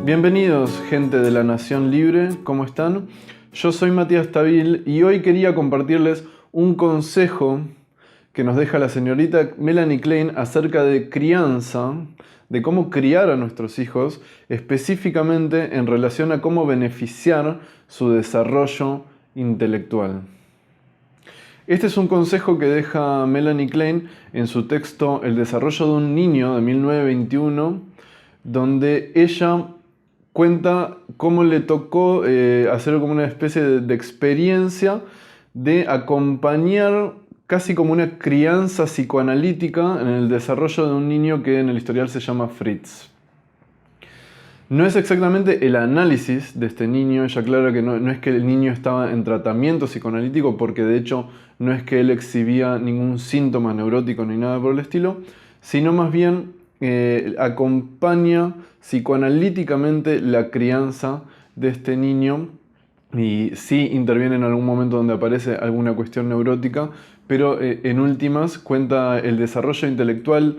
Bienvenidos, gente de la Nación Libre, ¿cómo están? Yo soy Matías Tabil y hoy quería compartirles un consejo que nos deja la señorita Melanie Klein acerca de crianza, de cómo criar a nuestros hijos, específicamente en relación a cómo beneficiar su desarrollo intelectual. Este es un consejo que deja Melanie Klein en su texto El desarrollo de un niño de 1921, donde ella cuenta cómo le tocó hacer como una especie de experiencia de acompañar casi como una crianza psicoanalítica en el desarrollo de un niño que en el historial se llama Fritz. No es exactamente el análisis de este niño, ella aclara que no es que el niño estaba en tratamiento psicoanalítico, porque de hecho no es que él exhibía ningún síntoma neurótico ni nada por el estilo, sino más bien acompaña psicoanalíticamente la crianza de este niño y sí interviene en algún momento donde aparece alguna cuestión neurótica, pero en últimas cuenta el desarrollo intelectual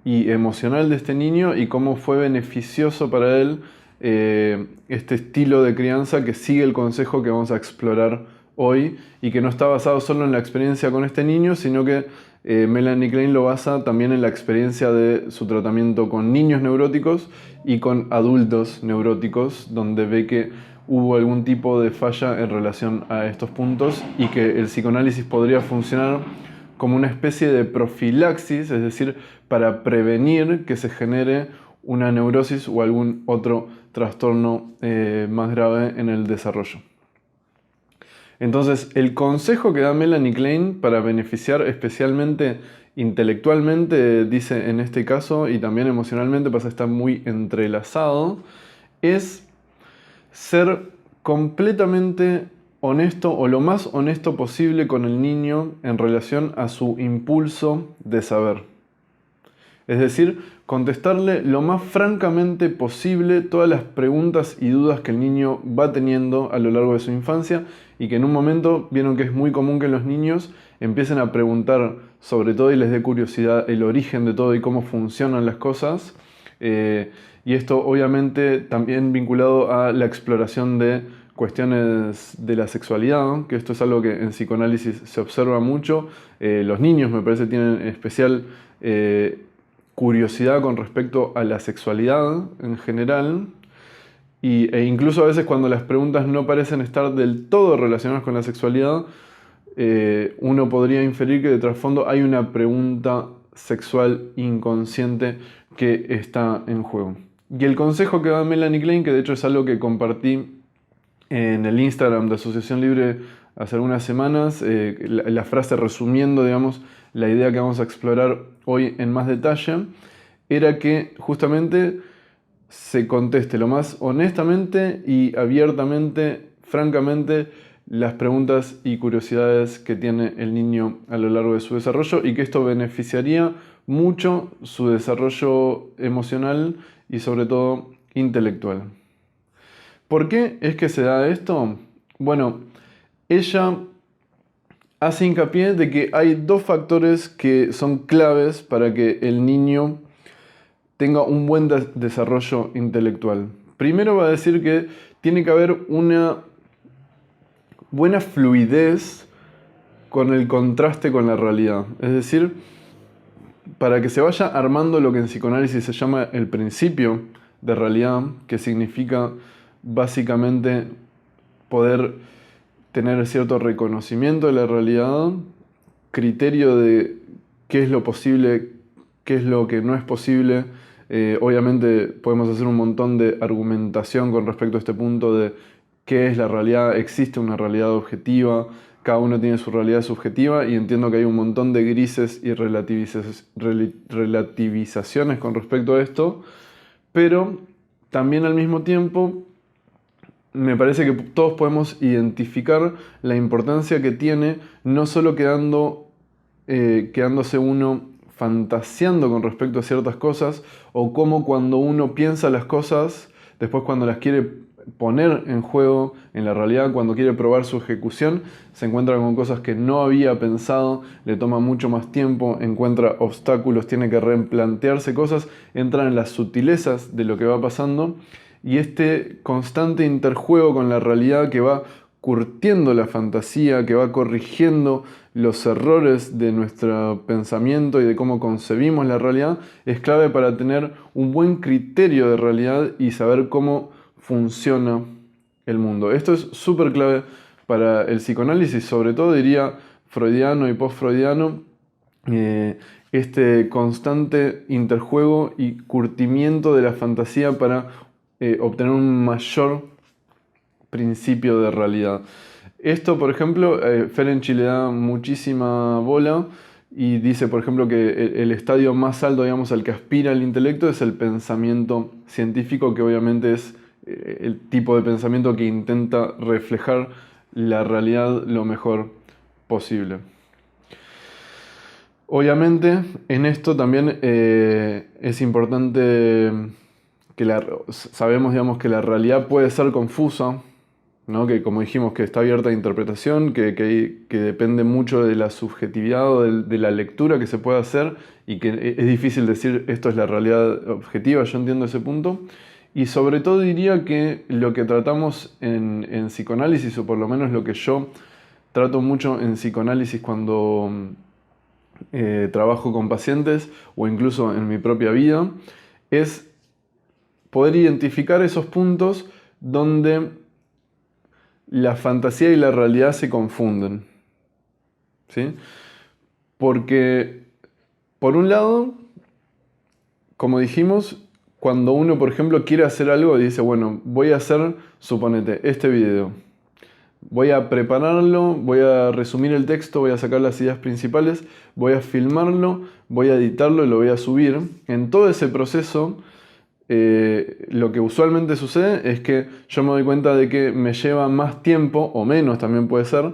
y emocional de este niño y cómo fue beneficioso para él este estilo de crianza que sigue el consejo que vamos a explorar hoy y que no está basado solo en la experiencia con este niño, sino que Melanie Klein lo basa también en la experiencia de su tratamiento con niños neuróticos y con adultos neuróticos, donde ve que hubo algún tipo de falla en relación a estos puntos y que el psicoanálisis podría funcionar como una especie de profilaxis, es decir, para prevenir que se genere una neurosis o algún otro trastorno más grave en el desarrollo. Entonces, el consejo que da Melanie Klein para beneficiar especialmente intelectualmente, dice en este caso, y también emocionalmente, pasa a estar muy entrelazado, es ser completamente honesto o lo más honesto posible con el niño en relación a su impulso de saber. Es decir, contestarle lo más francamente posible todas las preguntas y dudas que el niño va teniendo a lo largo de su infancia y que en un momento vieron que es muy común que los niños empiecen a preguntar sobre todo y les dé curiosidad el origen de todo y cómo funcionan las cosas. Y esto obviamente también vinculado a la exploración de cuestiones de la sexualidad, que esto es algo que en psicoanálisis se observa mucho. Los niños me parece tienen especial curiosidad con respecto a la sexualidad en general e incluso a veces cuando las preguntas no parecen estar del todo relacionadas con la sexualidad, uno podría inferir que de trasfondo hay una pregunta sexual inconsciente que está en juego. Y el consejo que da Melanie Klein, que de hecho es algo que compartí en el Instagram de Asociación Libre hace algunas semanas, la frase resumiendo, digamos, la idea que vamos a explorar hoy en más detalle, era que justamente se conteste lo más honestamente y abiertamente, francamente, las preguntas y curiosidades que tiene el niño a lo largo de su desarrollo y que esto beneficiaría mucho su desarrollo emocional y sobre todo intelectual. ¿Por qué es que se da esto? Bueno, ella hace hincapié de que hay dos factores que son claves para que el niño tenga un buen desarrollo intelectual. Primero va a decir que tiene que haber una buena fluidez con el contraste con la realidad. Es decir, para que se vaya armando lo que en psicoanálisis se llama el principio de realidad, que significa básicamente poder tener cierto reconocimiento de la realidad, criterio de qué es lo posible, qué es lo que no es posible. Obviamente podemos hacer un montón de argumentación con respecto a este punto de qué es la realidad. Existe una realidad objetiva, cada uno tiene su realidad subjetiva y entiendo que hay un montón de grises y relativizaciones con respecto a esto, pero también al mismo tiempo me parece que todos podemos identificar la importancia que tiene no solo quedándose uno fantaseando con respecto a ciertas cosas, o cómo cuando uno piensa las cosas, después cuando las quiere poner en juego en la realidad, cuando quiere probar su ejecución, se encuentra con cosas que no había pensado, le toma mucho más tiempo, encuentra obstáculos, tiene que replantearse cosas, entra en las sutilezas de lo que va pasando y este constante interjuego con la realidad que va curtiendo la fantasía, que va corrigiendo los errores de nuestro pensamiento y de cómo concebimos la realidad, es clave para tener un buen criterio de realidad y saber cómo funciona el mundo. Esto es súper clave para el psicoanálisis, sobre todo diría freudiano y post-freudiano, este constante interjuego y curtimiento de la fantasía para obtener un mayor principio de realidad. Esto, por ejemplo, Ferenczi le da muchísima bola y dice, por ejemplo, que el estadio más alto, digamos, al que aspira el intelecto es el pensamiento científico, que obviamente es el tipo de pensamiento que intenta reflejar la realidad lo mejor posible. Obviamente, en esto también es importante que sabemos, digamos, que la realidad puede ser confusa, ¿no? Que como dijimos, que está abierta a interpretación, que depende mucho de la subjetividad o de la lectura que se puede hacer y que es difícil decir esto es la realidad objetiva, yo entiendo ese punto. Y sobre todo diría que lo que tratamos en psicoanálisis, o por lo menos lo que yo trato mucho en psicoanálisis cuando trabajo con pacientes o incluso en mi propia vida, es poder identificar esos puntos donde la fantasía y la realidad se confunden. ¿Sí? Porque, por un lado, como dijimos, cuando uno, por ejemplo, quiere hacer algo y dice, bueno, voy a hacer, suponete, este video. Voy a prepararlo, voy a resumir el texto, voy a sacar las ideas principales, voy a filmarlo, voy a editarlo y lo voy a subir. En todo ese proceso, lo que usualmente sucede es que yo me doy cuenta de que me lleva más tiempo, o menos también puede ser,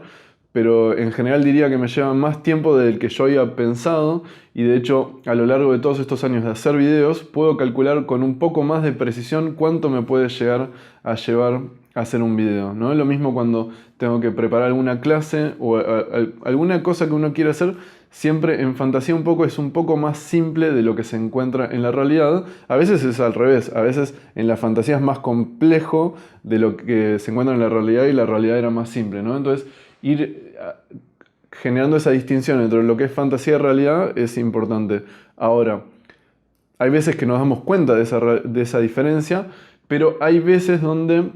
pero en general diría que me lleva más tiempo del que yo había pensado, y de hecho a lo largo de todos estos años de hacer videos puedo calcular con un poco más de precisión cuánto me puede llegar a llevar a hacer un video, ¿no? Es lo mismo cuando tengo que preparar alguna clase o alguna cosa que uno quiere hacer. Siempre en fantasía es un poco más simple de lo que se encuentra en la realidad. A veces es al revés, a veces en la fantasía es más complejo de lo que se encuentra en la realidad y la realidad era más simple, ¿no? Entonces, ir generando esa distinción entre lo que es fantasía y realidad es importante. Ahora, hay veces que nos damos cuenta de esa diferencia, pero hay veces donde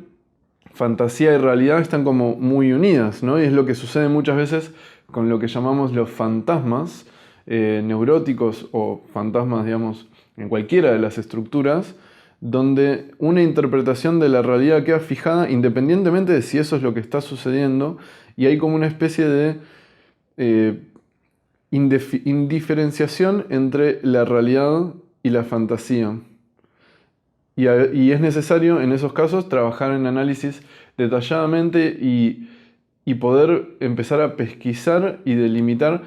fantasía y realidad están como muy unidas, ¿no? Y es lo que sucede muchas veces con lo que llamamos los fantasmas neuróticos o fantasmas, digamos, en cualquiera de las estructuras, donde una interpretación de la realidad queda fijada independientemente de si eso es lo que está sucediendo, y hay como una especie de indiferenciación entre la realidad y la fantasía. Y es necesario en esos casos trabajar en análisis detalladamente y poder empezar a pesquisar y delimitar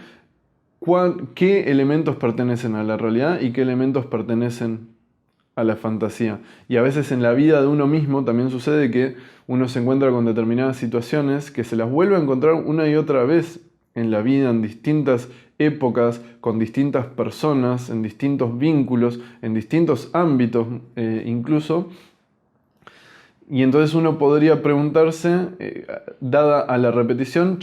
qué elementos pertenecen a la realidad y qué elementos pertenecen a la fantasía. Y a veces en la vida de uno mismo también sucede que uno se encuentra con determinadas situaciones que se las vuelve a encontrar una y otra vez en la vida, en distintas épocas, con distintas personas, en distintos vínculos, en distintos ámbitos incluso. Y entonces uno podría preguntarse, dada a la repetición,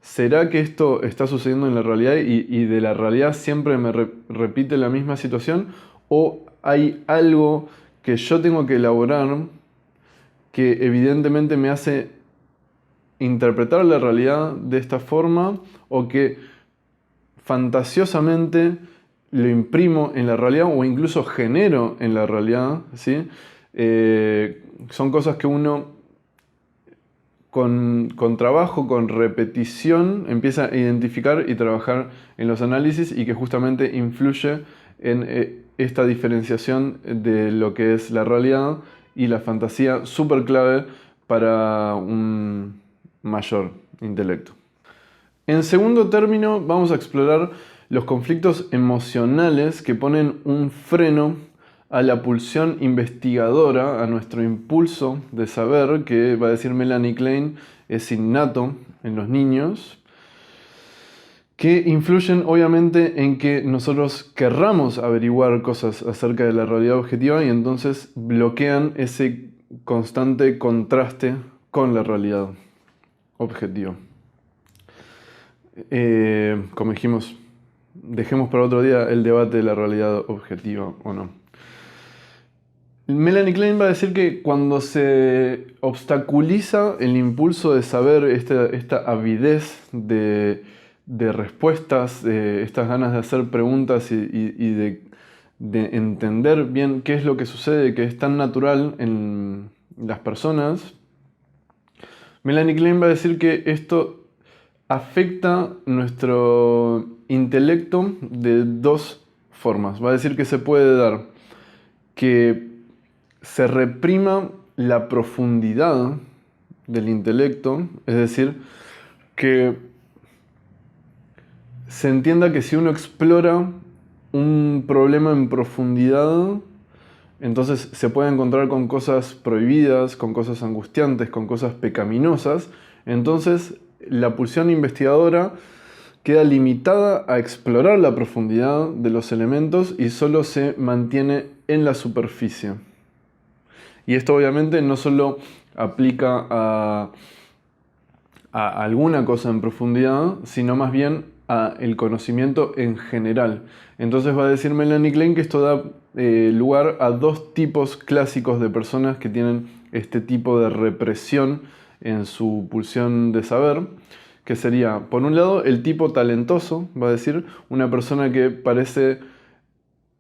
¿será que esto está sucediendo en la realidad y de la realidad siempre me repite la misma situación? ¿O hay algo que yo tengo que elaborar que evidentemente me hace interpretar la realidad de esta forma, o que fantasiosamente lo imprimo en la realidad o incluso genero en la realidad, ¿sí? Son cosas que uno con trabajo, con repetición, empieza a identificar y trabajar en los análisis, y que justamente influye en esta diferenciación de lo que es la realidad y la fantasía, súper clave para un mayor intelecto. En segundo término, vamos a explorar los conflictos emocionales que ponen un freno a la pulsión investigadora, a nuestro impulso de saber, que va a decir Melanie Klein es innato en los niños, que influyen obviamente en que nosotros querramos averiguar cosas acerca de la realidad objetiva, y entonces bloquean ese constante contraste con la realidad objetiva. Como dijimos, dejemos para otro día el debate de la realidad objetiva o no. Melanie Klein va a decir que cuando se obstaculiza el impulso de saber, esta avidez de respuestas, estas ganas de hacer preguntas y de entender bien qué es lo que sucede, que es tan natural en las personas, Melanie Klein va a decir que esto afecta nuestro intelecto de dos formas. Va a decir que se puede dar que se reprima la profundidad del intelecto, es decir, que se entienda que si uno explora un problema en profundidad, entonces se puede encontrar con cosas prohibidas, con cosas angustiantes, con cosas pecaminosas. Entonces la pulsión investigadora queda limitada a explorar la profundidad de los elementos y solo se mantiene en la superficie. Y esto obviamente no solo aplica a alguna cosa en profundidad, sino más bien a el conocimiento en general. Entonces va a decir Melanie Klein que esto da lugar a dos tipos clásicos de personas que tienen este tipo de represión en su pulsión de saber, que sería, por un lado, el tipo talentoso, va a decir, una persona que parece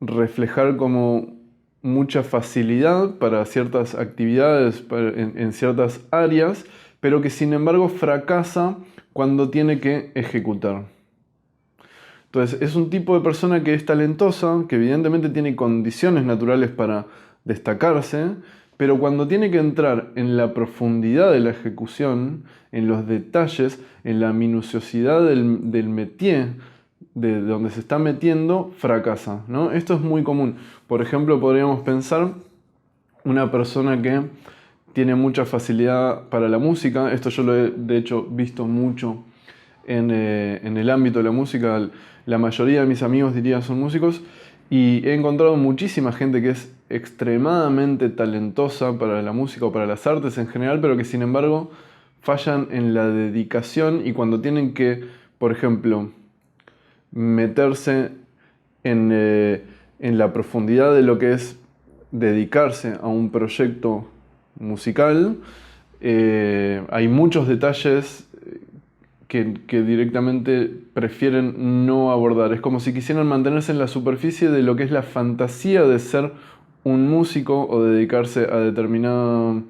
reflejar como mucha facilidad para ciertas actividades, en ciertas áreas, pero que sin embargo fracasa cuando tiene que ejecutar. Entonces es un tipo de persona que es talentosa, que evidentemente tiene condiciones naturales para destacarse, pero cuando tiene que entrar en la profundidad de la ejecución, en los detalles, en la minuciosidad del métier, de donde se está metiendo, fracasa, ¿no? Esto es muy común. Por ejemplo, podríamos pensar una persona que tiene mucha facilidad para la música. Esto yo lo he, de hecho, visto mucho en el ámbito de la música. La mayoría de mis amigos, diría, son músicos. Y he encontrado muchísima gente que es extremadamente talentosa para la música o para las artes en general, pero que sin embargo fallan en la dedicación y cuando tienen que, por ejemplo, meterse en la profundidad de lo que es dedicarse a un proyecto musical, hay muchos detalles que directamente prefieren no abordar. Es como si quisieran mantenerse en la superficie de lo que es la fantasía de ser un músico o dedicarse a determinada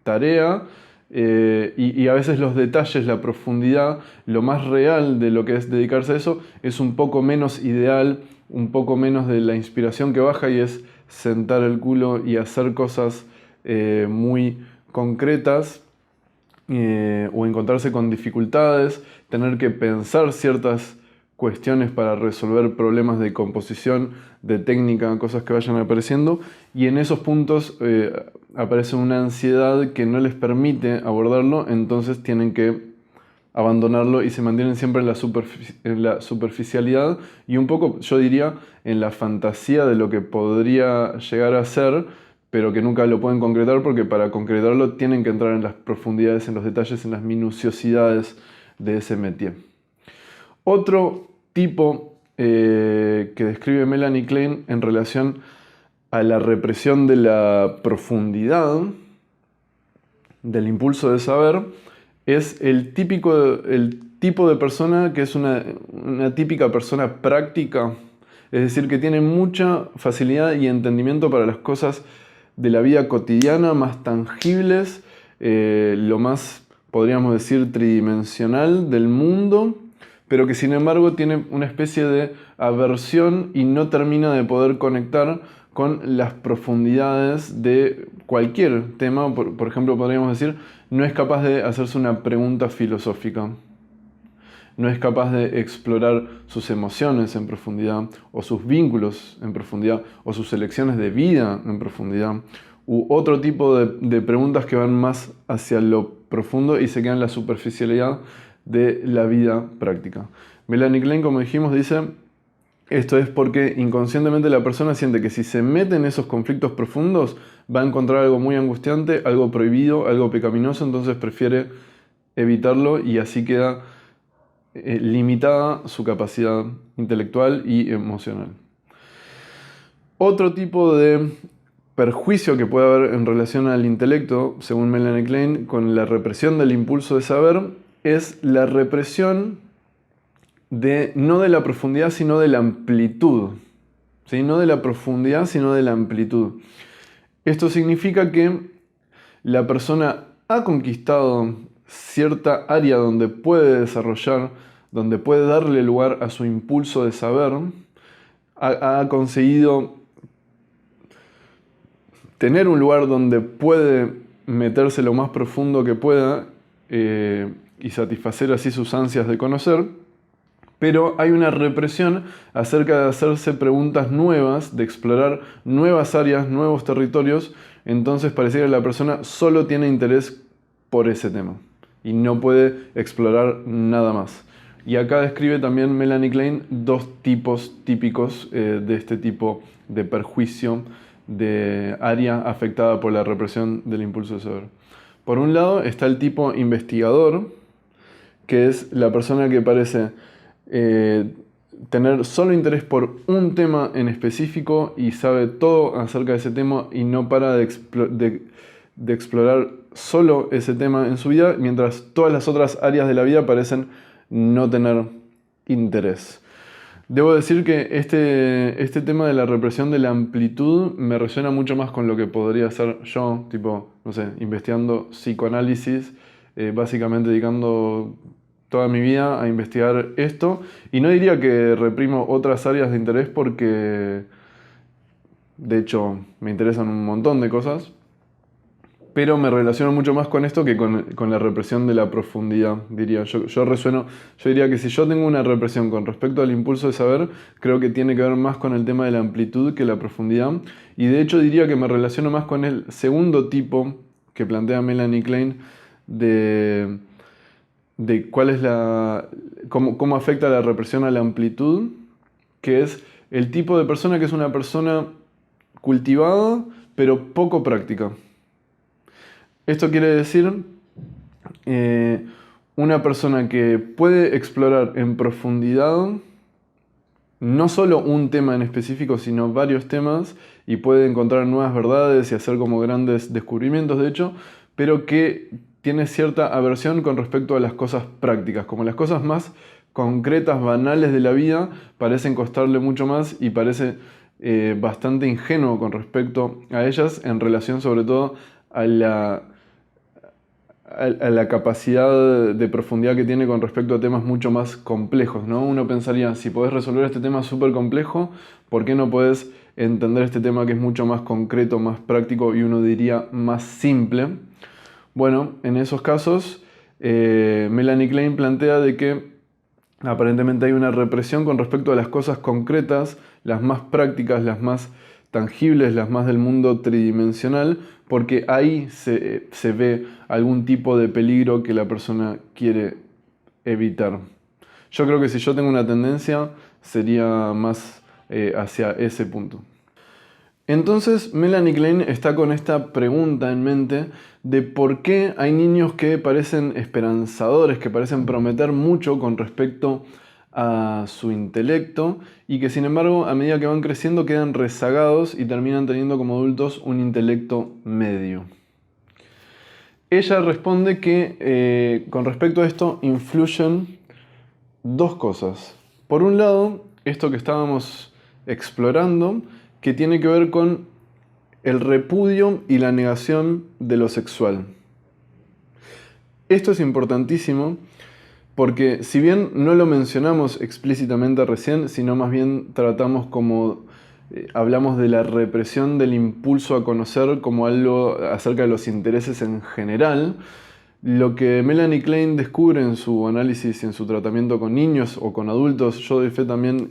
tarea. Y a veces los detalles, la profundidad, lo más real de lo que es dedicarse a eso es un poco menos ideal, un poco menos de la inspiración que baja y es sentar el culo y hacer cosas muy concretas o encontrarse con dificultades, tener que pensar ciertas cuestiones para resolver problemas de composición, de técnica, cosas que vayan apareciendo, y en esos puntos aparece una ansiedad que no les permite abordarlo, entonces tienen que abandonarlo y se mantienen siempre en la superficialidad y un poco, yo diría, en la fantasía de lo que podría llegar a ser, pero que nunca lo pueden concretar porque para concretarlo tienen que entrar en las profundidades, en los detalles, en las minuciosidades de ese métier. Otro tipo que describe Melanie Klein en relación a la represión de la profundidad del impulso de saber es el tipo de persona que es una típica persona práctica, es decir, que tiene mucha facilidad y entendimiento para las cosas de la vida cotidiana, más tangibles, lo más, podríamos decir, tridimensional del mundo, pero que sin embargo tiene una especie de aversión y no termina de poder conectar con las profundidades de cualquier tema. Por ejemplo, podríamos decir, no es capaz de hacerse una pregunta filosófica. No es capaz de explorar sus emociones en profundidad, o sus vínculos en profundidad, o sus elecciones de vida en profundidad, u otro tipo de preguntas que van más hacia lo profundo y se quedan en la superficialidad de la vida práctica. Melanie Klein, como dijimos, dice Esto es porque inconscientemente la persona siente que si se mete en esos conflictos profundos va a encontrar algo muy angustiante, algo prohibido, algo pecaminoso, entonces prefiere evitarlo y así queda limitada su capacidad intelectual y emocional. Otro tipo de perjuicio que puede haber en relación al intelecto, según Melanie Klein, con la represión del impulso de saber, es la represión no de la profundidad, sino de la amplitud. ¿Sí? No de la profundidad, sino de la amplitud. Esto significa que la persona ha conquistado cierta área donde puede desarrollar, donde puede darle lugar a su impulso de saber, ha conseguido tener un lugar donde puede meterse lo más profundo que pueda y satisfacer así sus ansias de conocer, pero hay una represión acerca de hacerse preguntas nuevas, de explorar nuevas áreas, nuevos territorios, entonces pareciera que la persona solo tiene interés por ese tema y no puede explorar nada más. Y acá describe también Melanie Klein dos tipos típicos de este tipo de perjuicio de área afectada por la represión del impulso de saber. Por un lado está el tipo investigador, que es la persona que parece tener solo interés por un tema en específico y sabe todo acerca de ese tema y no para de explorar solo ese tema en su vida, mientras todas las otras áreas de la vida parecen no tener interés. Debo decir que este tema de la represión de la amplitud me resuena mucho más con lo que podría hacer yo, tipo, no sé, investigando psicoanálisis, básicamente dedicando toda mi vida a investigar esto. Y no diría que reprimo otras áreas de interés porque, de hecho, me interesan un montón de cosas, pero me relaciono mucho más con esto que con la represión de la profundidad, diría. Yo diría que si yo tengo una represión con respecto al impulso de saber, creo que tiene que ver más con el tema de la amplitud que la profundidad. Y de hecho diría que me relaciono más con el segundo tipo que plantea Melanie Klein de cuál es cómo afecta la represión a la amplitud, que es el tipo de persona que es una persona cultivada, pero poco práctica. Esto quiere decir una persona que puede explorar en profundidad no solo un tema en específico, sino varios temas y puede encontrar nuevas verdades y hacer como grandes descubrimientos, de hecho, pero que tiene cierta aversión con respecto a las cosas prácticas, como las cosas más concretas, banales de la vida, parecen costarle mucho más y parece bastante ingenuo con respecto a ellas en relación sobre todo a la capacidad de profundidad que tiene con respecto a temas mucho más complejos, ¿no? Uno pensaría, si podés resolver este tema súper complejo, ¿por qué no podés entender este tema que es mucho más concreto, más práctico y uno diría más simple? Bueno, en esos casos, Melanie Klein plantea de que aparentemente hay una represión con respecto a las cosas concretas, las más prácticas, las más tangibles, las más del mundo tridimensional, porque ahí se ve algún tipo de peligro que la persona quiere evitar. Yo creo que si yo tengo una tendencia, sería más hacia ese punto. Entonces, Melanie Klein está con esta pregunta en mente de por qué hay niños que parecen esperanzadores, que parecen prometer mucho con respecto a su intelecto y que sin embargo a medida que van creciendo quedan rezagados y terminan teniendo como adultos un intelecto medio. Ella responde que con respecto a esto influyen dos cosas. Por un lado, esto que estábamos explorando, que tiene que ver con el repudio y la negación de lo sexual. Esto es importantísimo porque si bien no lo mencionamos explícitamente recién, sino más bien tratamos como hablamos de la represión del impulso a conocer como algo acerca de los intereses en general, lo que Melanie Klein descubre en su análisis y en su tratamiento con niños o con adultos, yo de fe también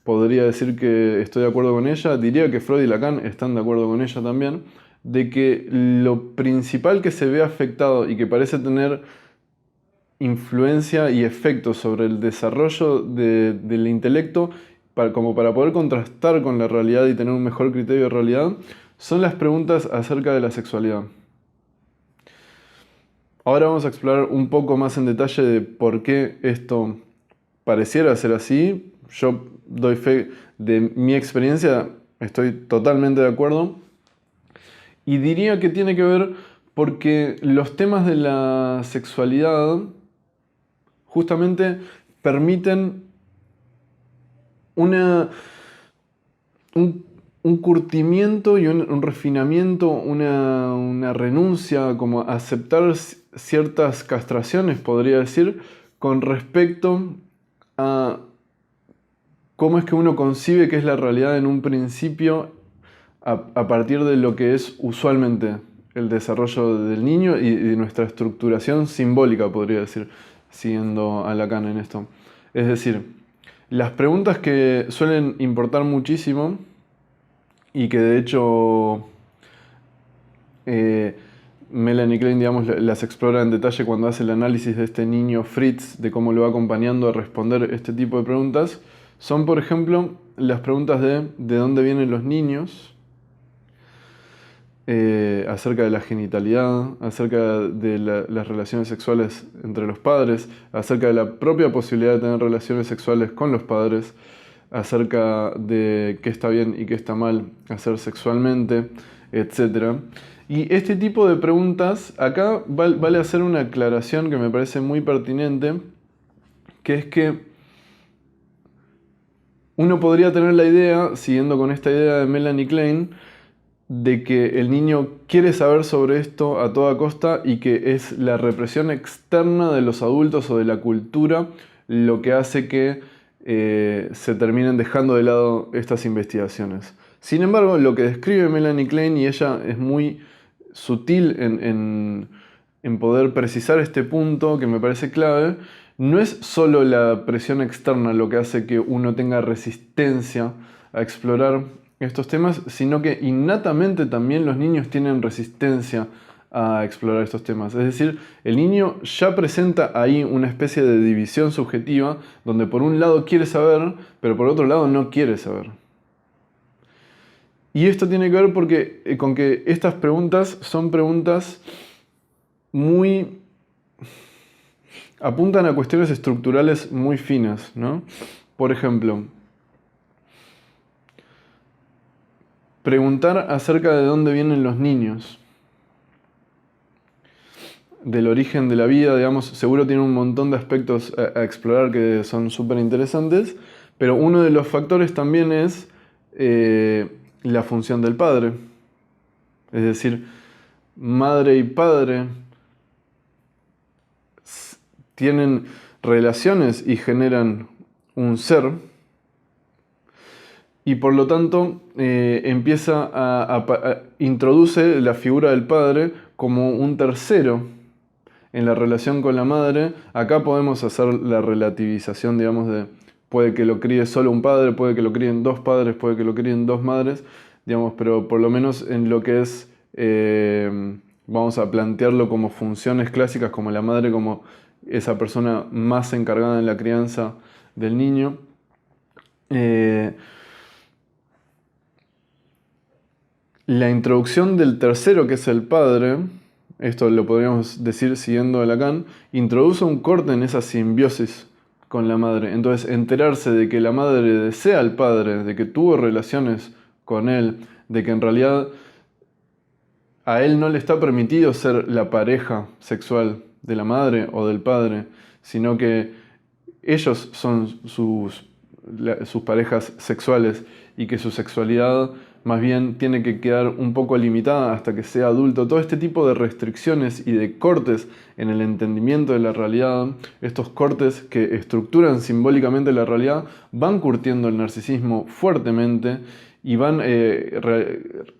podría decir que estoy de acuerdo con ella, diría que Freud y Lacan están de acuerdo con ella también, de que lo principal que se ve afectado y que parece tener influencia y efecto sobre el desarrollo del intelecto como para poder contrastar con la realidad y tener un mejor criterio de realidad, son las preguntas acerca de la sexualidad. Ahora vamos a explorar un poco más en detalle de por qué esto pareciera ser así. Yo doy fe de mi experiencia, estoy totalmente de acuerdo. Y diría que tiene que ver porque los temas de la sexualidad justamente permiten una, un curtimiento y un refinamiento, una renuncia, como aceptar ciertas castraciones, podría decir, con respecto a cómo es que uno concibe que es la realidad en un principio a partir de lo que es usualmente el desarrollo del niño y de nuestra estructuración simbólica, podría decir, siguiendo a Lacan en esto. Es decir, las preguntas que suelen importar muchísimo y que de hecho Melanie Klein, digamos, las explora en detalle cuando hace el análisis de este niño Fritz, de cómo lo va acompañando a responder este tipo de preguntas, son, por ejemplo, las preguntas de dónde vienen los niños, acerca de la genitalidad, acerca de las relaciones sexuales entre los padres, acerca de la propia posibilidad de tener relaciones sexuales con los padres, acerca de qué está bien y qué está mal hacer sexualmente, etc. Y este tipo de preguntas, acá vale hacer una aclaración que me parece muy pertinente, que es que uno podría tener la idea, siguiendo con esta idea de Melanie Klein, de que el niño quiere saber sobre esto a toda costa y que es la represión externa de los adultos o de la cultura lo que hace que se terminen dejando de lado estas investigaciones. Sin embargo, lo que describe Melanie Klein, y ella es muy sutil en poder precisar este punto que me parece clave, no es solo la presión externa lo que hace que uno tenga resistencia a explorar estos temas, sino que innatamente también los niños tienen resistencia a explorar estos temas. Es decir, el niño ya presenta ahí una especie de división subjetiva donde por un lado quiere saber, pero por otro lado no quiere saber. Y esto tiene que ver con que estas preguntas son preguntas muy... apuntan a cuestiones estructurales muy finas, ¿no? Por ejemplo, preguntar acerca de dónde vienen los niños, del origen de la vida, digamos, seguro tiene un montón de aspectos a explorar que son súper interesantes, pero uno de los factores también es la función del padre. Es decir, madre y padre tienen relaciones y generan un ser, y por lo tanto introduce la figura del padre como un tercero en la relación con la madre. Acá podemos hacer la relativización, digamos, de puede que lo críe solo un padre, puede que lo críen dos padres, puede que lo críen dos madres, digamos, pero por lo menos en lo que es, vamos a plantearlo como funciones clásicas, como la madre como esa persona más encargada en la crianza del niño. La introducción del tercero, que es el padre, esto lo podríamos decir siguiendo a Lacan, introduce un corte en esa simbiosis con la madre. Entonces, enterarse de que la madre desea al padre, de que tuvo relaciones con él, de que en realidad a él no le está permitido ser la pareja sexual de la madre o del padre, sino que ellos son sus parejas sexuales y que su sexualidad más bien tiene que quedar un poco limitada hasta que sea adulto. Todo este tipo de restricciones y de cortes en el entendimiento de la realidad, estos cortes que estructuran simbólicamente la realidad, van curtiendo el narcisismo fuertemente y van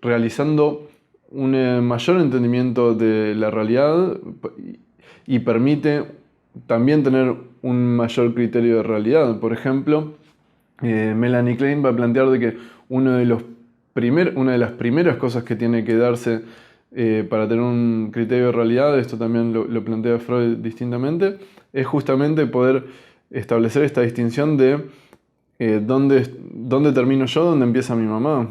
realizando un mayor entendimiento de la realidad y permite también tener un mayor criterio de realidad. Por ejemplo, Melanie Klein va a plantear de que una de las primeras cosas que tiene que darse para tener un criterio de realidad, esto también lo plantea Freud distintamente, es justamente poder establecer esta distinción de ¿dónde termino yo? ¿Dónde empieza mi mamá?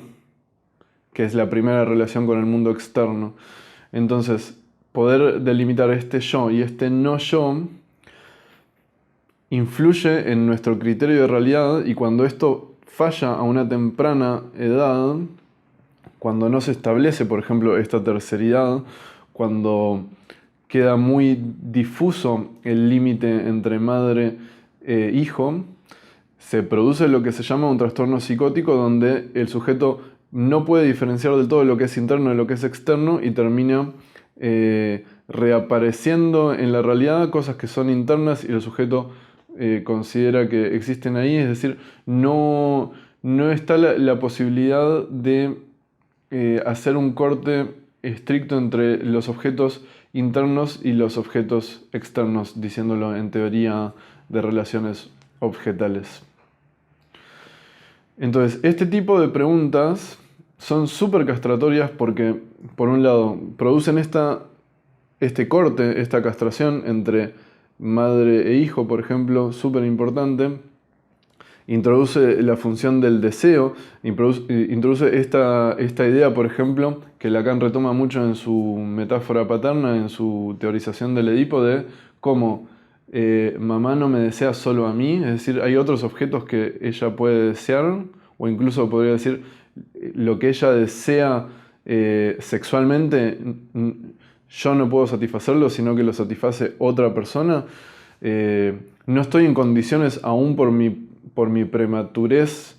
Que es la primera relación con el mundo externo. Entonces, poder delimitar este yo y este no yo influye en nuestro criterio de realidad, y cuando esto falla a una temprana edad, cuando no se establece, por ejemplo, esta terceridad, cuando queda muy difuso el límite entre madre e hijo, se produce lo que se llama un trastorno psicótico, donde el sujeto no puede diferenciar del todo lo que es interno de lo que es externo y termina reapareciendo en la realidad cosas que son internas y el sujeto considera que existen ahí. Es decir, no está la posibilidad de hacer un corte estricto entre los objetos internos y los objetos externos, diciéndolo en teoría de relaciones objetales. Entonces, este tipo de preguntas son súper castratorias porque, por un lado, producen este corte, esta castración entre madre e hijo, por ejemplo, súper importante. Introduce la función del deseo, introduce esta idea, por ejemplo, que Lacan retoma mucho en su metáfora paterna, en su teorización del Edipo, de cómo mamá no me desea solo a mí, es decir, hay otros objetos que ella puede desear, o incluso podría decir, lo que ella desea sexualmente, yo no puedo satisfacerlo, sino que lo satisface otra persona. No estoy en condiciones, aún por mi prematurez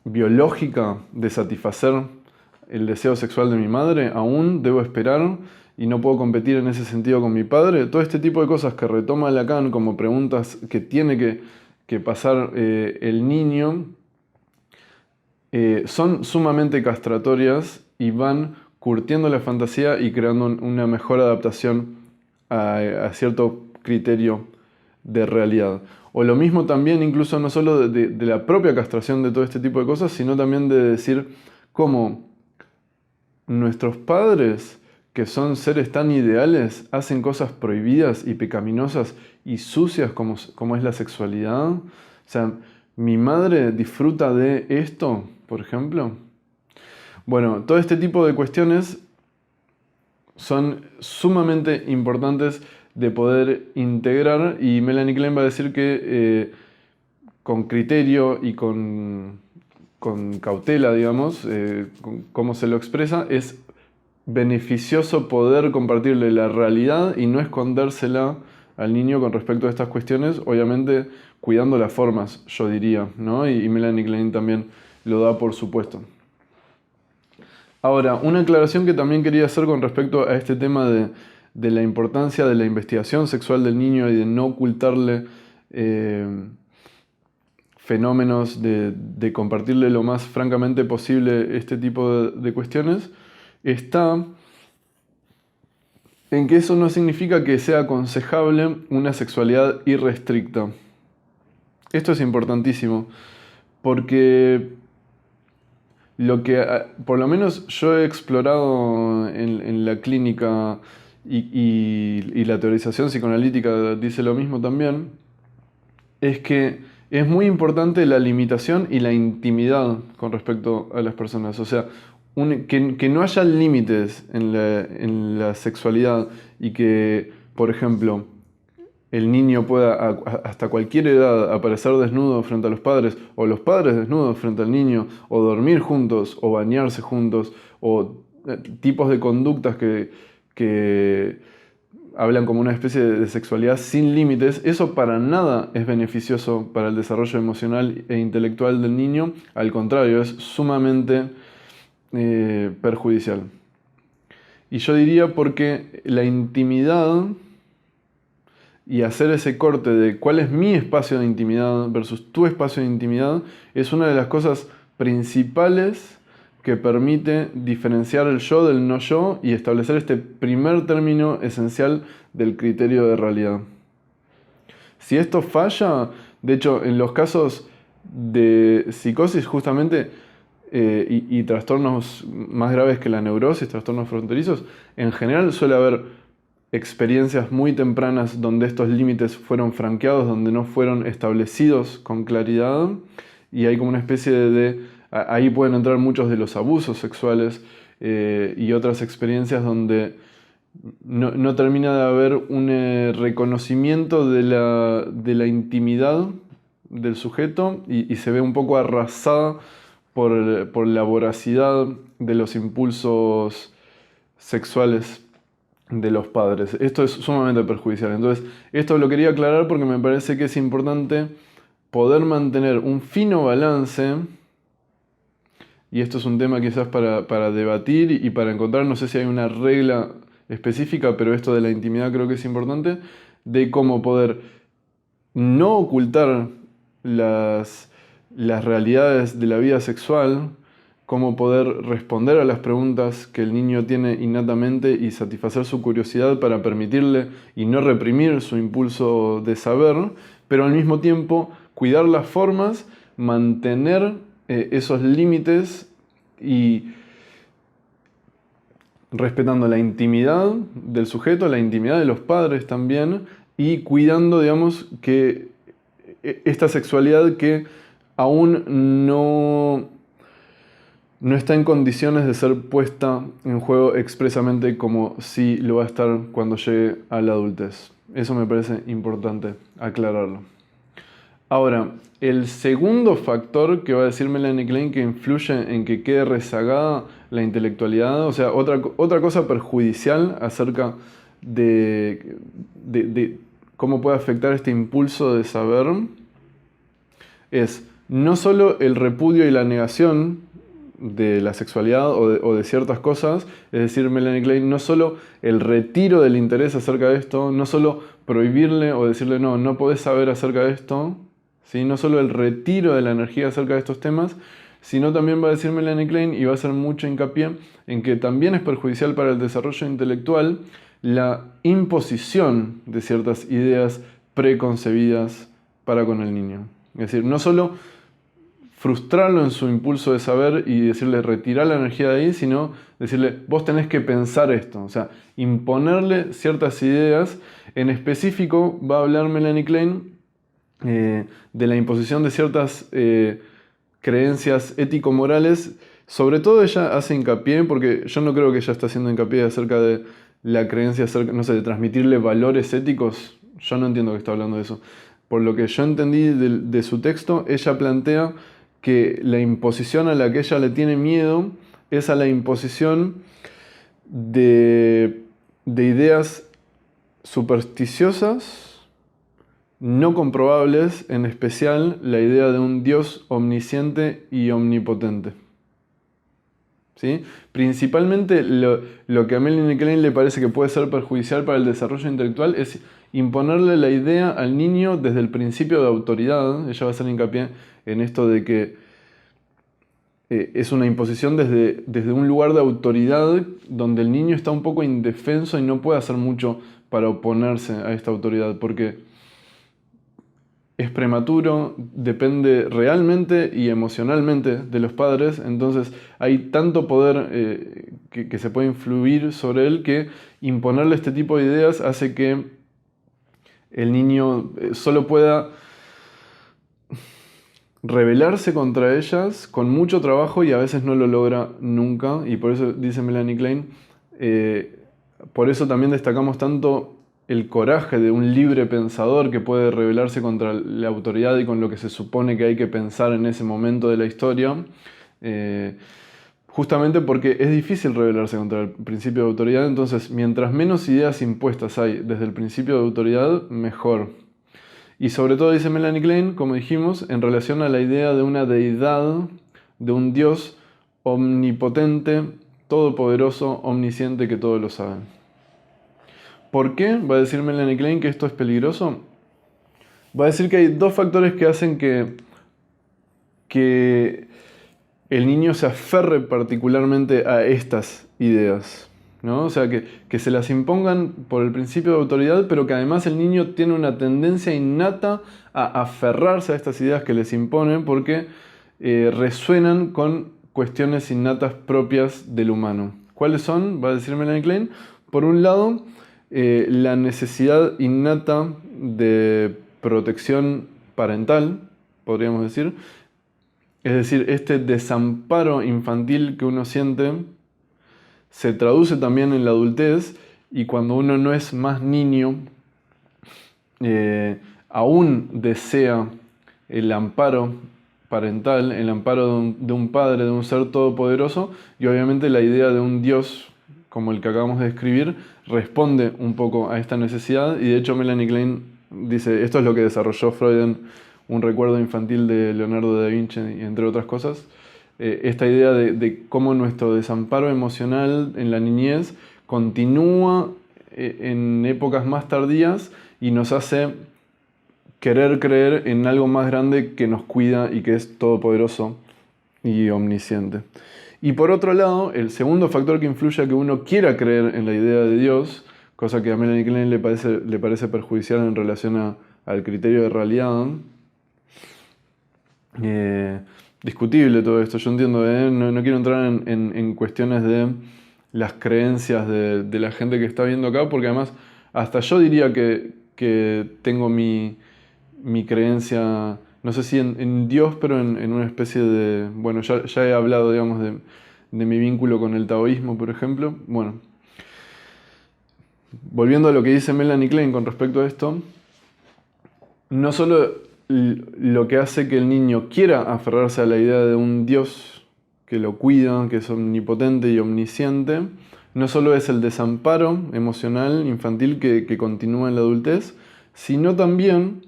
biológica, de satisfacer el deseo sexual de mi madre, aún debo esperar y no puedo competir en ese sentido con mi padre. Todo este tipo de cosas que retoma Lacan como preguntas que tiene que pasar el niño son sumamente castratorias y van curtiendo la fantasía y creando una mejor adaptación a cierto criterio de realidad. O lo mismo también, incluso no solo de la propia castración de todo este tipo de cosas, sino también de decir cómo nuestros padres, que son seres tan ideales, hacen cosas prohibidas y pecaminosas y sucias como es la sexualidad. O sea, mi madre disfruta de esto, por ejemplo. Bueno, todo este tipo de cuestiones son sumamente importantes de poder integrar, y Melanie Klein va a decir que con criterio y con cautela, digamos, cómo se lo expresa, es beneficioso poder compartirle la realidad y no escondérsela al niño con respecto a estas cuestiones, obviamente cuidando las formas, yo diría, ¿no? Y Melanie Klein también lo da por supuesto. Ahora, una aclaración que también quería hacer con respecto a este tema de la importancia de la investigación sexual del niño y de no ocultarle fenómenos, de compartirle lo más francamente posible este tipo de cuestiones, está en que eso no significa que sea aconsejable una sexualidad irrestricta. Esto es importantísimo, porque lo que por lo menos yo he explorado en la clínica y la teorización psicoanalítica dice lo mismo también, es que es muy importante la limitación y la intimidad con respecto a las personas. O sea, que no haya límites en la sexualidad y que, por ejemplo, el niño pueda hasta cualquier edad aparecer desnudo frente a los padres, o los padres desnudos frente al niño, o dormir juntos, o bañarse juntos, o tipos de conductas que hablan como una especie de sexualidad sin límites. Eso para nada es beneficioso para el desarrollo emocional e intelectual del niño, al contrario, es sumamente perjudicial. Y yo diría porque la intimidad y hacer ese corte de cuál es mi espacio de intimidad versus tu espacio de intimidad es una de las cosas principales que permite diferenciar el yo del no yo y establecer este primer término esencial del criterio de realidad. Si esto falla, de hecho, en los casos de psicosis justamente y trastornos más graves que la neurosis, trastornos fronterizos, en general suele haber experiencias muy tempranas donde estos límites fueron franqueados, donde no fueron establecidos con claridad, y hay como una especie ahí pueden entrar muchos de los abusos sexuales y otras experiencias donde no termina de haber un reconocimiento de la intimidad del sujeto y se ve un poco arrasada por la voracidad de los impulsos sexuales de los padres. Esto es sumamente perjudicial. Entonces, esto lo quería aclarar porque me parece que es importante poder mantener un fino balance, y esto es un tema quizás para debatir y para encontrar, no sé si hay una regla específica, pero esto de la intimidad creo que es importante, de cómo poder no ocultar las realidades de la vida sexual, cómo poder responder a las preguntas que el niño tiene innatamente y satisfacer su curiosidad para permitirle y no reprimir su impulso de saber, pero al mismo tiempo cuidar las formas, mantener esos límites y respetando la intimidad del sujeto, la intimidad de los padres también, y cuidando, digamos, que esta sexualidad que aún no está en condiciones de ser puesta en juego expresamente como si lo va a estar cuando llegue a la adultez. Eso me parece importante aclararlo. Ahora, el segundo factor que va a decir Melanie Klein que influye en que quede rezagada la intelectualidad, o sea, otra cosa perjudicial acerca de cómo puede afectar este impulso de saber, es no solo el repudio y la negación de la sexualidad o de ciertas cosas, es decir, Melanie Klein, no solo el retiro del interés acerca de esto, no solo prohibirle o decirle no podés saber acerca de esto, ¿sí? No solo el retiro de la energía acerca de estos temas, sino también va a decir Melanie Klein, y va a hacer mucho hincapié en que también es perjudicial para el desarrollo intelectual la imposición de ciertas ideas preconcebidas para con el niño. Es decir, no solo frustrarlo en su impulso de saber y decirle retirar la energía de ahí, sino decirle vos tenés que pensar esto, o sea, imponerle ciertas ideas. En específico va a hablar Melanie Klein de la imposición de ciertas creencias ético-morales. Sobre todo ella hace hincapié, porque yo no creo que ella está haciendo hincapié acerca de la creencia acerca, no sé, de transmitirle valores éticos. Yo no entiendo que está hablando de eso. Por lo que yo entendí de su texto, ella plantea que la imposición a la que ella le tiene miedo es a la imposición de ideas supersticiosas, no comprobables, en especial la idea de un Dios omnisciente y omnipotente. ¿Sí? Principalmente lo que a Melanie Klein le parece que puede ser perjudicial para el desarrollo intelectual es imponerle la idea al niño desde el principio de autoridad. Ella va a hacer hincapié en esto de que es una imposición desde un lugar de autoridad donde el niño está un poco indefenso y no puede hacer mucho para oponerse a esta autoridad, porque es prematuro, depende realmente y emocionalmente de los padres, entonces hay tanto poder que se puede influir sobre él que imponerle este tipo de ideas hace que el niño solo pueda rebelarse contra ellas con mucho trabajo y a veces no lo logra nunca, y por eso dice Melanie Klein, por eso también destacamos tanto el coraje de un libre pensador que puede rebelarse contra la autoridad y con lo que se supone que hay que pensar en ese momento de la historia, justamente porque es difícil rebelarse contra el principio de autoridad. Entonces, mientras menos ideas impuestas hay desde el principio de autoridad, mejor. Y sobre todo, dice Melanie Klein, como dijimos, en relación a la idea de una deidad, de un Dios omnipotente, todopoderoso, omnisciente, que todo lo sabe. ¿Por qué? Va a decir Melanie Klein que esto es peligroso. Va a decir que hay dos factores que hacen que el niño se aferre particularmente a estas ideas, ¿no? O sea, que se las impongan por el principio de autoridad, pero que además el niño tiene una tendencia innata a aferrarse a estas ideas que les imponen porque resuenan con cuestiones innatas propias del humano. ¿Cuáles son? Va a decir Melanie Klein. Por un lado, la necesidad innata de protección parental, podríamos decir. Es decir, este desamparo infantil que uno siente se traduce también en la adultez, y cuando uno no es más niño, aún desea el amparo parental, el amparo de un padre, de un ser todopoderoso, y obviamente la idea de un Dios como el que acabamos de describir responde un poco a esta necesidad. Y de hecho Melanie Klein dice, esto es lo que desarrolló Freud en Un recuerdo infantil de Leonardo da Vinci, entre otras cosas, esta idea de cómo nuestro desamparo emocional en la niñez continúa en épocas más tardías y nos hace querer creer en algo más grande que nos cuida y que es todopoderoso y omnisciente. Y por otro lado, el segundo factor que influye a que uno quiera creer en la idea de Dios, cosa que a Melanie Klein le parece perjudicial en relación al criterio de realidad. Discutible todo esto, yo entiendo, no quiero entrar en cuestiones de las creencias de la gente que está viendo acá, porque además hasta yo diría que tengo mi creencia, no sé si en Dios, pero en una especie de... Bueno, ya he hablado, digamos, de mi vínculo con el taoísmo, por ejemplo. Bueno, volviendo a lo que dice Melanie Klein con respecto a esto, no solo lo que hace que el niño quiera aferrarse a la idea de un Dios que lo cuida, que es omnipotente y omnisciente, no solo es el desamparo emocional infantil que continúa en la adultez, sino también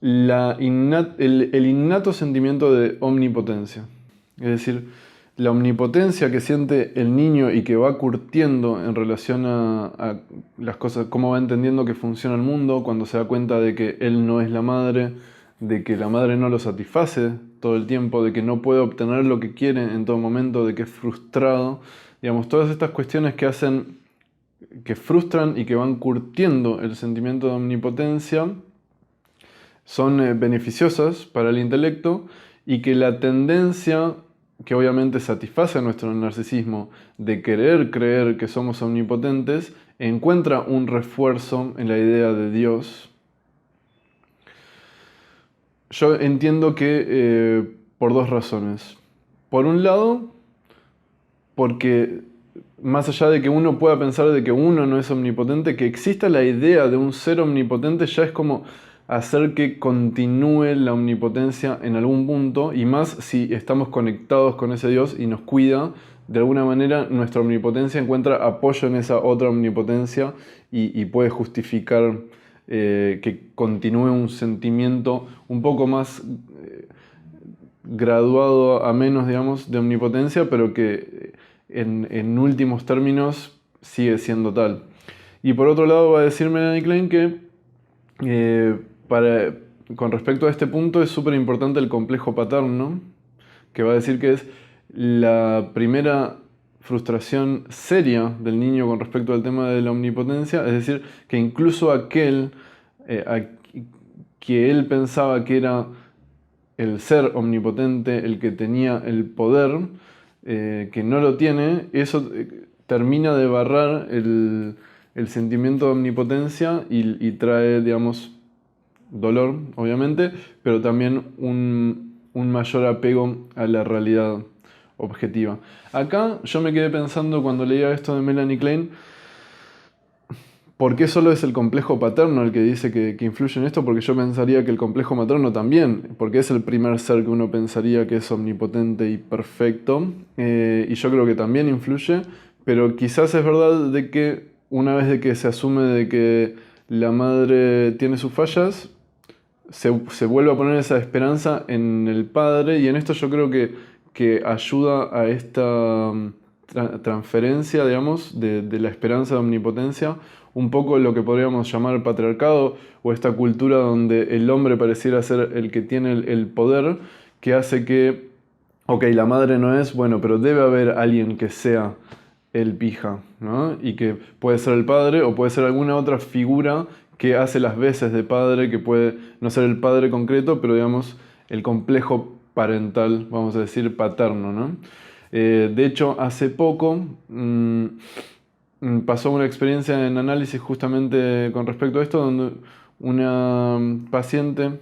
el innato sentimiento de omnipotencia. Es decir, la omnipotencia que siente el niño y que va curtiendo en relación a las cosas, cómo va entendiendo que funciona el mundo, cuando se da cuenta de que él no es la madre, de que la madre no lo satisface todo el tiempo, de que no puede obtener lo que quiere en todo momento, de que es frustrado. Digamos, todas estas cuestiones que frustran y que van curtiendo el sentimiento de omnipotencia, son beneficiosas para el intelecto, y que la tendencia que obviamente satisface nuestro narcisismo de querer creer que somos omnipotentes encuentra un refuerzo en la idea de Dios. Yo entiendo que por dos razones. Por un lado, porque más allá de que uno pueda pensar de que uno no es omnipotente, que exista la idea de un ser omnipotente ya es como hacer que continúe la omnipotencia en algún punto, y más si estamos conectados con ese Dios y nos cuida. De alguna manera nuestra omnipotencia encuentra apoyo en esa otra omnipotencia y puede justificar que continúe un sentimiento un poco más graduado a menos, digamos, de omnipotencia, pero que en últimos términos sigue siendo tal. Y por otro lado va a decir Melanie Klein que con respecto a este punto es súper importante el complejo paterno, que va a decir que es la primera frustración seria del niño con respecto al tema de la omnipotencia. Es decir, que incluso aquel que él pensaba que era el ser omnipotente, el que tenía el poder, que no lo tiene, eso termina de barrar el sentimiento de omnipotencia y trae, digamos, dolor, obviamente, pero también un mayor apego a la realidad objetiva. Acá yo me quedé pensando cuando leía esto de Melanie Klein, ¿por qué solo es el complejo paterno el que dice que influye en esto? Porque yo pensaría que el complejo materno también, porque es el primer ser que uno pensaría que es omnipotente y perfecto, y yo creo que también influye, pero quizás es verdad de que una vez de que se asume de que la madre tiene sus fallas, se vuelve a poner esa esperanza en el padre, y en esto yo creo que ayuda a esta transferencia, digamos, de la esperanza de omnipotencia, un poco lo que podríamos llamar patriarcado, o esta cultura donde el hombre pareciera ser el que tiene el poder, que hace que, ok, la madre no es, bueno, pero debe haber alguien que sea el pija, ¿no? Y que puede ser el padre o puede ser alguna otra figura que hace las veces de padre, que puede no ser el padre concreto, pero digamos el complejo parental, vamos a decir paterno, ¿no? De hecho, hace poco pasó una experiencia en análisis justamente con respecto a esto, donde una paciente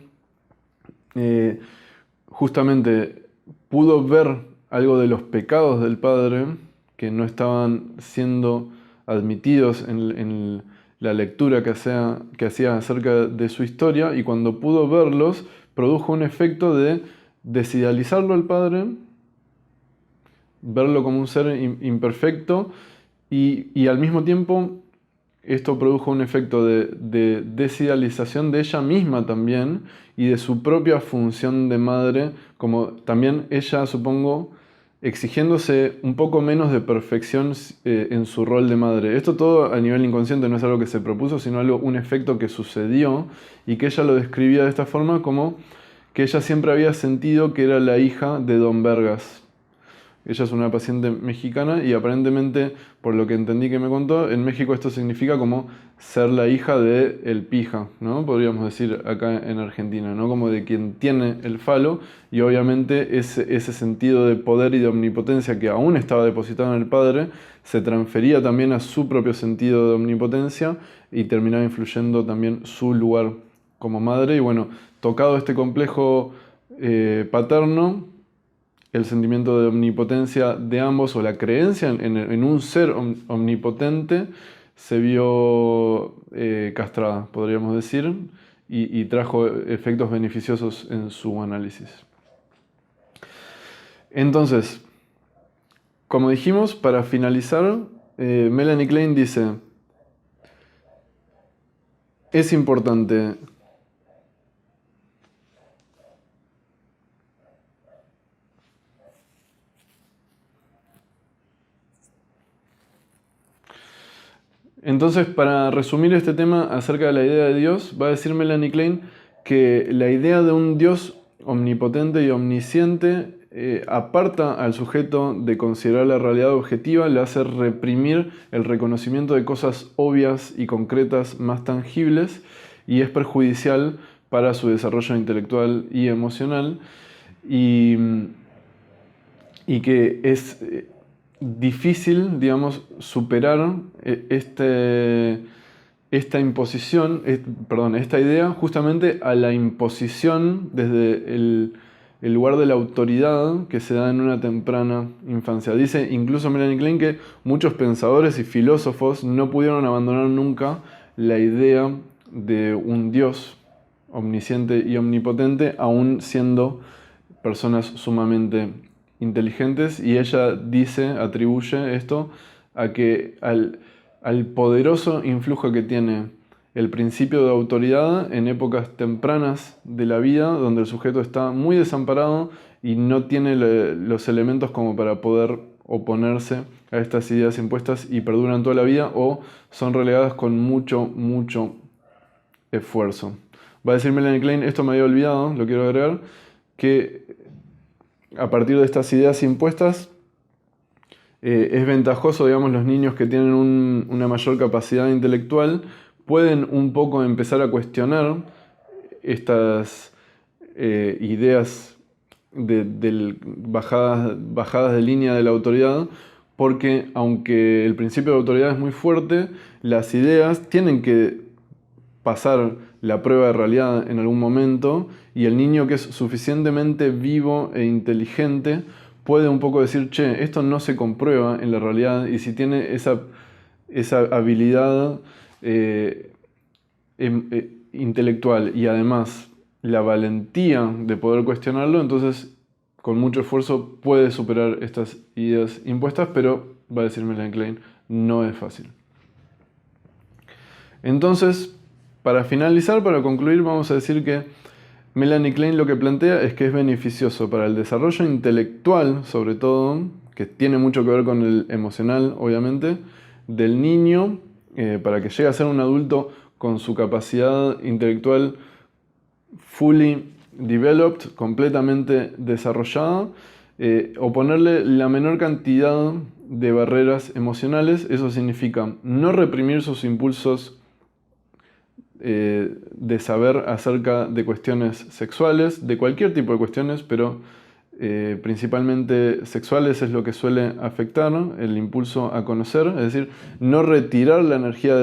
justamente pudo ver algo de los pecados del padre que no estaban siendo admitidos en la lectura que hacía acerca de su historia, y cuando pudo verlos produjo un efecto de desidealizarlo al padre, verlo como un ser imperfecto, y al mismo tiempo esto produjo un efecto de desidealización de ella misma también y de su propia función de madre, como también ella, supongo, exigiéndose un poco menos de perfección en su rol de madre. Esto todo a nivel inconsciente, no es algo que se propuso, sino un efecto que sucedió, y que ella lo describía de esta forma, como que ella siempre había sentido que era la hija de Don Vergas. Ella es una paciente mexicana y aparentemente, por lo que entendí que me contó, en México esto significa como ser la hija de el pija, ¿no? Podríamos decir acá en Argentina, ¿no? Como de quien tiene el falo, y obviamente ese sentido de poder y de omnipotencia que aún estaba depositado en el padre se transfería también a su propio sentido de omnipotencia y terminaba influyendo también su lugar como madre. Y bueno, tocado este complejo paterno, el sentimiento de omnipotencia de ambos, o la creencia en un ser omnipotente, se vio castrada, podríamos decir, y trajo efectos beneficiosos en su análisis. Entonces, como dijimos, para finalizar, Melanie Klein dice: es importante Entonces, para resumir este tema acerca de la idea de Dios, va a decir Melanie Klein que la idea de un Dios omnipotente y omnisciente aparta al sujeto de considerar la realidad objetiva, le hace reprimir el reconocimiento de cosas obvias y concretas más tangibles, y es perjudicial para su desarrollo intelectual y emocional, y, y que es difícil, digamos, superar esta imposición, esta idea, justamente a la imposición desde el lugar de la autoridad que se da en una temprana infancia. Dice incluso Melanie Klein que muchos pensadores y filósofos no pudieron abandonar nunca la idea de un Dios omnisciente y omnipotente, aún siendo personas sumamente inteligentes, y ella atribuye esto a que al poderoso influjo que tiene el principio de autoridad en épocas tempranas de la vida, donde el sujeto está muy desamparado y no tiene los elementos como para poder oponerse a estas ideas impuestas, y perduran toda la vida o son relegadas con mucho esfuerzo. Va a decir Melanie Klein, esto me había olvidado, lo quiero agregar, que a partir de estas ideas impuestas es ventajoso, digamos, los niños que tienen una mayor capacidad intelectual pueden un poco empezar a cuestionar estas ideas bajadas de línea de la autoridad, porque aunque el principio de autoridad es muy fuerte, las ideas tienen que pasar la prueba de realidad en algún momento, y el niño que es suficientemente vivo e inteligente puede un poco decir, che, esto no se comprueba en la realidad, y si tiene esa habilidad intelectual y además la valentía de poder cuestionarlo, entonces con mucho esfuerzo puede superar estas ideas impuestas, pero, va a decir Melanie Klein, no es fácil. Entonces, para finalizar, para concluir, vamos a decir que Melanie Klein lo que plantea es que es beneficioso para el desarrollo intelectual, sobre todo, que tiene mucho que ver con el emocional, obviamente, del niño, para que llegue a ser un adulto con su capacidad intelectual fully developed, completamente desarrollada, o ponerle la menor cantidad de barreras emocionales. Eso significa no reprimir sus impulsos de saber acerca de cuestiones sexuales, de cualquier tipo de cuestiones, pero principalmente sexuales es lo que suele afectar el impulso a conocer, es decir, no retirar la energía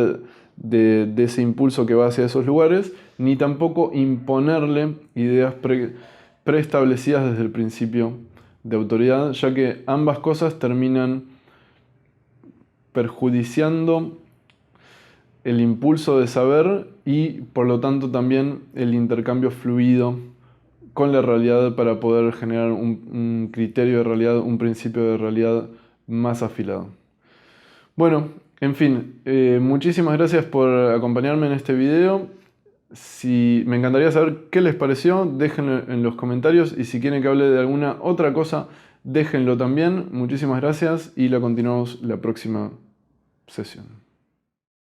de ese impulso que va hacia esos lugares, ni tampoco imponerle ideas preestablecidas desde el principio de autoridad, ya que ambas cosas terminan perjudiciando el impulso de saber y por lo tanto también el intercambio fluido con la realidad para poder generar un criterio de realidad, un principio de realidad más afilado. Bueno, en fin, muchísimas gracias por acompañarme en este video. Me encantaría saber qué les pareció, déjenlo en los comentarios y si quieren que hable de alguna otra cosa, déjenlo también. Muchísimas gracias y la continuamos la próxima sesión.